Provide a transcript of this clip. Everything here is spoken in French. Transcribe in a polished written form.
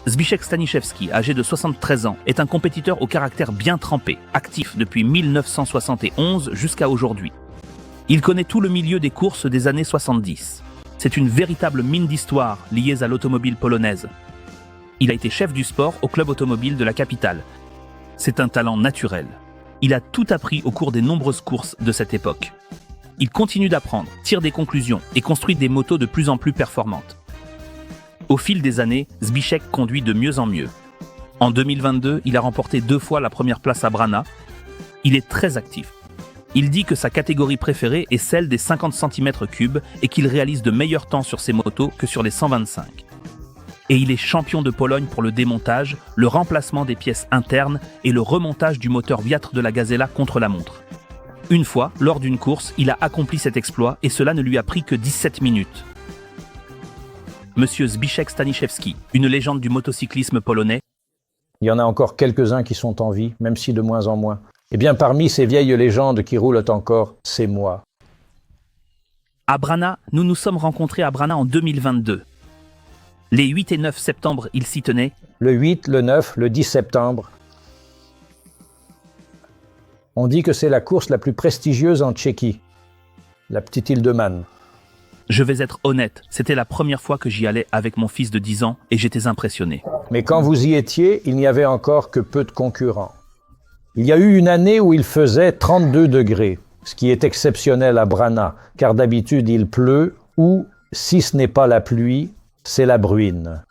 Zbyszek Staniszewski, âgé de 73 ans, est un compétiteur au caractère bien trempé, actif depuis 1971 jusqu'à aujourd'hui. Il connaît tout le milieu des courses des années 70. C'est une véritable mine d'histoire liée à l'automobile polonaise. Il a été chef du sport au club automobile de la capitale. C'est un talent naturel. Il a tout appris au cours des nombreuses courses de cette époque. Il continue d'apprendre, tire des conclusions et construit des motos de plus en plus performantes. Au fil des années, Zbyszek conduit de mieux en mieux. En 2022, il a remporté 2 fois la première place à Brna. Il est très actif. Il dit que sa catégorie préférée est celle des 50 cm3 et qu'il réalise de meilleurs temps sur ses motos que sur les 125. Et il est champion de Pologne pour le démontage, le remplacement des pièces internes et le remontage du moteur Viatre de la Gazela contre la montre. Une fois, lors d'une course, il a accompli cet exploit et cela ne lui a pris que 17 minutes. Monsieur Zbyszek Staniszewski, une légende du motocyclisme polonais. Il y en a encore quelques-uns qui sont en vie, même si de moins en moins. Eh bien, parmi ces vieilles légendes qui roulent encore, c'est moi. À Brna, nous nous sommes rencontrés à Brna en 2022. Les 8 et 9 septembre, il s'y tenait. Le 8, le 9, le 10 septembre. On dit que c'est la course la plus prestigieuse en Tchéquie, la petite île de Man. Je vais être honnête, c'était la première fois que j'y allais avec mon fils de 10 ans et j'étais impressionné. Mais quand vous y étiez, il n'y avait encore que peu de concurrents. Il y a eu une année où il faisait 32 degrés, ce qui est exceptionnel à Brna, car d'habitude il pleut ou, si ce n'est pas la pluie, c'est la bruine.